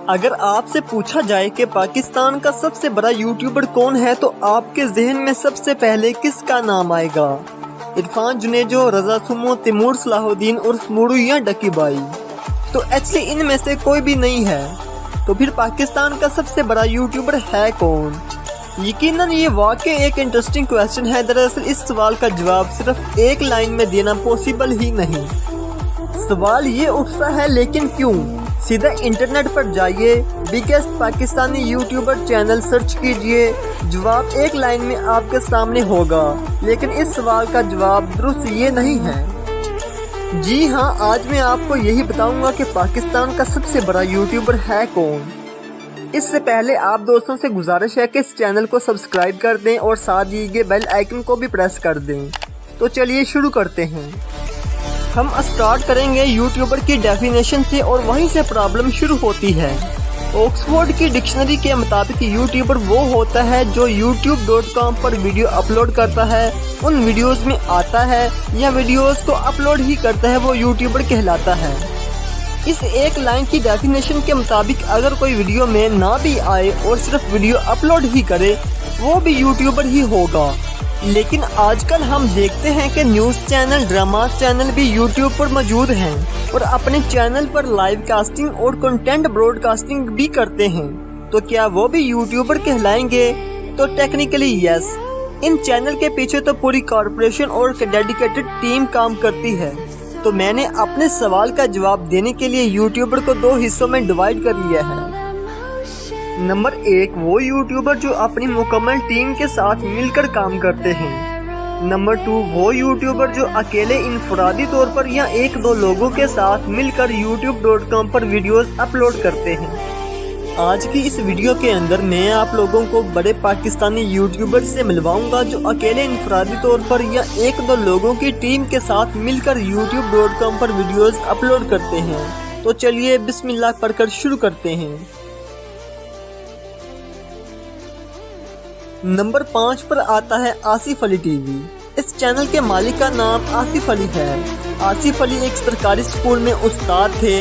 अगर आपसे पूछा जाए कि पाकिस्तान का सबसे बड़ा यूट्यूबर कौन है तो आपके जहन में सबसे पहले किसका नाम आएगा? इरफान जुनेजो, रजा सुमो, तैमूर सलाहुद्दीन उर्फ मूडू या डकी भाई? तो एक्चुअली इनमें से कोई भी नहीं है। तो फिर पाकिस्तान का सबसे बड़ा यूट्यूबर है कौन? यकीनन ये वाकई एक इंटरेस्टिंग क्वेश्चन है। दरअसल इस सवाल का जवाब सिर्फ एक लाइन में देना पॉसिबल ही नहीं। सवाल ये उठता है लेकिन क्यों? सीधा इंटरनेट पर जाइए, biggest Pakistani YouTuber channel search कीजिए, जवाब एक लाइन में आपके सामने होगा। लेकिन इस सवाल का जवाब दुरुस्त ये नहीं है। जी हाँ, आज मैं आपको यही बताऊंगा कि पाकिस्तान का सबसे बड़ा यूट्यूबर है कौन। इससे पहले आप दोस्तों से गुजारिश है कि इस चैनल को सब्सक्राइब कर दें और साथ दिए गए बेल आइकन को भी प्रेस कर दें। तो चलिए शुरू करते हैं। हम स्टार्ट करेंगे यूट्यूबर की डेफिनेशन से और वहीं से प्रॉब्लम शुरू होती है। ऑक्सफोर्ड की डिक्शनरी के मुताबिक यूट्यूबर वो होता है जो youtube.com पर वीडियो अपलोड करता है, उन वीडियोस में आता है या वीडियोस को अपलोड ही करता है, वो यूट्यूबर कहलाता है। इस एक लाइन की डेफिनेशन के मुताबिक अगर कोई वीडियो में ना भी आए और सिर्फ वीडियो अपलोड ही करे, वो भी यूट्यूबर ही होगा। लेकिन आजकल हम देखते हैं कि न्यूज़ चैनल, ड्रामा चैनल भी यूट्यूब पर मौजूद हैं और अपने चैनल पर लाइव कास्टिंग और कंटेंट ब्रॉडकास्टिंग भी करते हैं। तो क्या वो भी यूट्यूबर कहलाएंगे? तो टेक्निकली यस। इन चैनल के पीछे तो पूरी कॉर्पोरेशन और डेडिकेटेड टीम काम करती है। तो मैंने अपने सवाल का जवाब देने के लिए यूट्यूबर को दो हिस्सों में डिवाइड कर लिया है। नंबर 1, वो यूट्यूबर जो अपनी मुकम्मल टीम के साथ मिलकर काम करते हैं। नंबर 2, वो यूट्यूबर जो अकेले इनफरादी तौर पर या 1-2 लोगों के साथ मिलकर youtube.com पर वीडियोस अपलोड करते हैं। आज की इस वीडियो के अंदर मैं आप लोगों को बड़े पाकिस्तानी यूट्यूबर से मिलवाऊंगा जो अकेले इनफरादी तौर पर या 1-2 लोगों की टीम के साथ मिलकर youtube.com पर वीडियोस अपलोड करते हैं। तो चलिए बिस्मिल्लाह पढ़कर शुरू करते हैं। नंबर 5 पर आता है आसिफ अली टीवी। इस चैनल के मालिक का नाम आसिफ अली है। आसिफ अली एक सरकारी स्कूल में उस्ताद थे।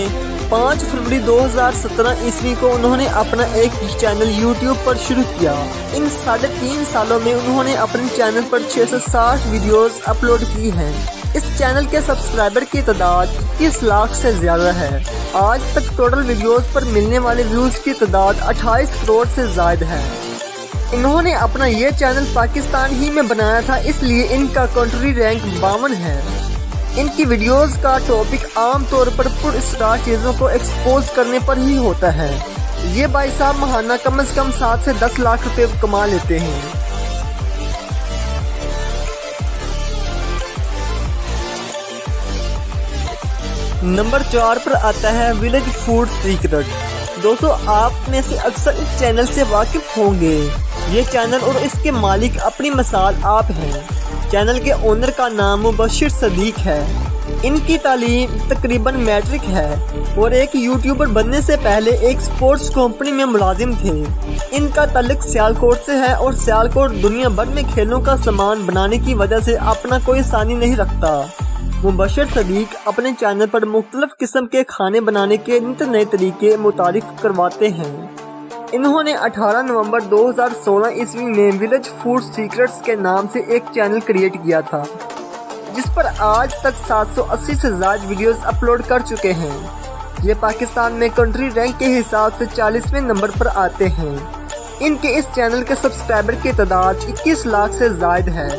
5 फरवरी 2017 ईस्वी को उन्होंने अपना एक चैनल यूट्यूब पर शुरू किया। इन 3.5 सालों में उन्होंने अपने चैनल पर 660 वीडियोस अपलोड की हैं। इस चैनल के सब्सक्राइबर की तादाद 21 लाख से ज्यादा है। आज तक टोटल वीडियोस पर मिलने वाले व्यूज की तादाद 28 करोड़ से ज्यादा है। इन्होंने अपना ये चैनल पाकिस्तान ही में बनाया था, इसलिए इनका कंट्री रैंक 52 है। इनकी वीडियोस का टॉपिक आम तौर पर पुर स्टार चीज़ों को एक्सपोज करने पर ही होता है। ये भाई साहब महाना कम से कम 7 से 10 लाख रुपए कमा लेते हैं। नंबर 4 पर आता है विलेज फूड सीक्रेट। दोस्तों, आप में से अक्सर इस चैनल से वाकिफ होंगे। ये चैनल और इसके मालिक अपनी मिसाल आप हैं। चैनल के ओनर का नाम मुबशिर सदीक है। इनकी तालीम तकरीबन मैट्रिक है और एक यूट्यूबर बनने से पहले एक स्पोर्ट्स कंपनी में मुलाजिम थे। इनका ताल्लुक सियालकोट से है और सियालकोट दुनिया भर में खेलों का सामान बनाने की वजह से अपना कोई सानी नहीं रखता। मुबशिर सदीक अपने चैनल पर मुख्तलिफ किस्म के खाने बनाने के नित नए तरीके मुतारिफ करवाते हैं। इन्होंने 18 नवंबर 2016 ईस्वी में विलेज फूड सीक्रेट्स के नाम से एक चैनल क्रिएट किया था, जिस पर आज तक 780 से ज्यादा वीडियोस अपलोड कर चुके हैं। ये पाकिस्तान में कंट्री रैंक के हिसाब से 40वें नंबर पर आते हैं। इनके इस चैनल के सब्सक्राइबर की तादाद 21 लाख से ज्यादा है।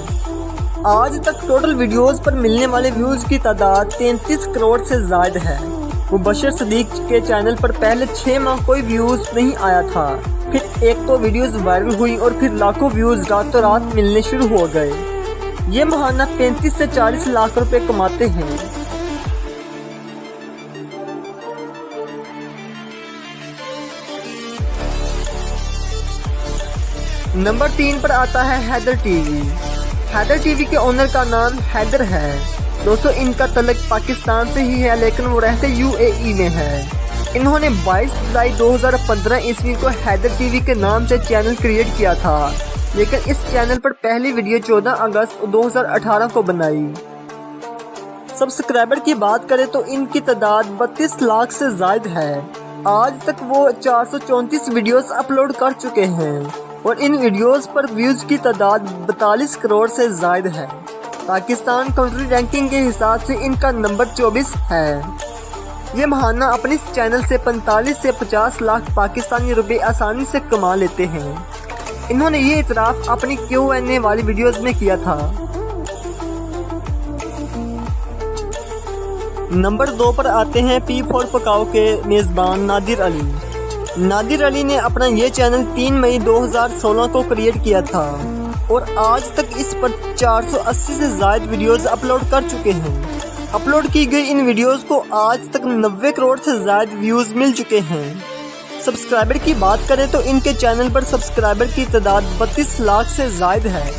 आज तक टोटल वीडियोस पर मिलने वाले व्यूज की तादाद 33 करोड़ से ज्यादा है। मुबशिर सदीक के चैनल पर पहले 6 माह कोई व्यूज नहीं आया था। फिर एक तो वीडियोस वायरल हुई और फिर लाखों व्यूज रातों रात मिलने शुरू हो गए। ये महाना 35 से 40 लाख रुपए कमाते हैं। नंबर 3 पर आता है हैदर टीवी। हैदर टीवी के ओनर का नाम हैदर है। दोस्तों, इनका तल्लुक पाकिस्तान से ही है लेकिन वो रहते यूएई में है। इन्होंने 22 जुलाई 2015 ईस्वी को हैदर टीवी के नाम से चैनल क्रिएट किया था, लेकिन इस चैनल पर पहली वीडियो 14 अगस्त 2018 को बनाई। सब्सक्राइबर की बात करें तो इनकी तादाद 32 लाख से ज़ायद है। आज तक वो 434 वीडियोस अपलोड कर चुके हैं और इन वीडियोस पर व्यूज़ की तादाद 42 करोड़ से ज़ायद है। पाकिस्तान कंट्री रैंकिंग के हिसाब से इनका नंबर 24 है। ये महाना अपने इस चैनल से 45 से 50 लाख पाकिस्तानी रुपए आसानी से कमा लेते हैं। इन्होंने ये इतराफ़ अपनी Q&A वाली वीडियोस में किया था। नंबर 2 पर आते हैं P4 पकाओ के मेज़बान नादिर अली। नादिर अली ने अपना ये चैनल 3 मई 2016 को क्रिएट किया था और आज तक इस पर 480 से ज़ायद वीडियोस अपलोड कर चुके हैं। अपलोड की गई इन वीडियोस को आज तक 90 करोड़ से ज़ायद व्यूज़ मिल चुके हैं। सब्सक्राइबर की बात करें तो इनके चैनल पर सब्सक्राइबर की तादाद 32 लाख से ज़ायद है।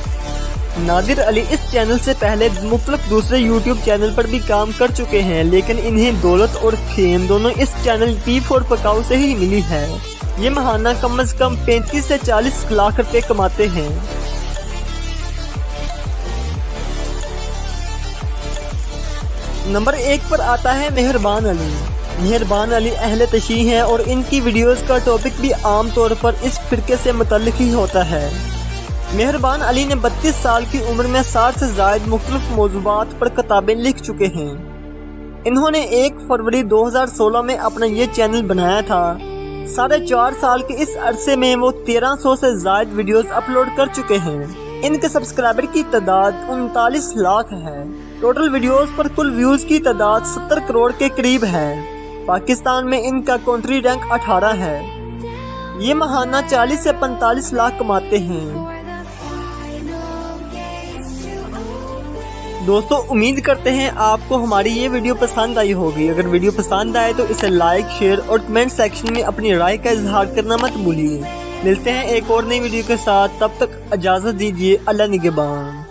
नादिर अली इस चैनल से पहले मुख्तलिफ दूसरे यूट्यूब चैनल पर भी काम कर चुके हैं, लेकिन इन्हें दौलत और फेम दोनों इस चैनल P4 पकाओ से ही मिली है। ये महाना कम से कम 35 से 40 लाख रुपए कमाते हैं। नंबर 1 पर आता है मेहरबान अली। मेहरबान अली अहले तशीह हैं और इनकी वीडियोस का टॉपिक भी आम तौर पर इस फिरके से मुतल्लिक ही होता है। मेहरबान अली ने 32 साल की उम्र में 60 से ज़ायद मुख्तलिफ मौज़ूआत पर किताबें लिख चुके हैं। इन्होंने 1 फरवरी 2016 में अपना ये चैनल बनाया था। 4.5 साल के इस अरसे में वो 1300 से ज़ायद वीडियोस अपलोड कर चुके हैं। इनके सब्सक्राइबर की तादाद 39 लाख है। टोटल वीडियोस पर कुल व्यूज़ की तादाद 70 करोड़ के करीब है। पाकिस्तान में इनका कंट्री रैंक 18 है। ये महाना 40 से 45 लाख कमाते हैं। दोस्तों, उम्मीद करते हैं आपको हमारी ये वीडियो पसंद आई होगी। अगर वीडियो पसंद आए तो इसे लाइक, शेयर और कमेंट सेक्शन में अपनी राय का इजहार करना मत भूलिए। मिलते हैं एक और नई वीडियो के साथ, तब तक इजाज़त दीजिए। अल्लाह निगहबान।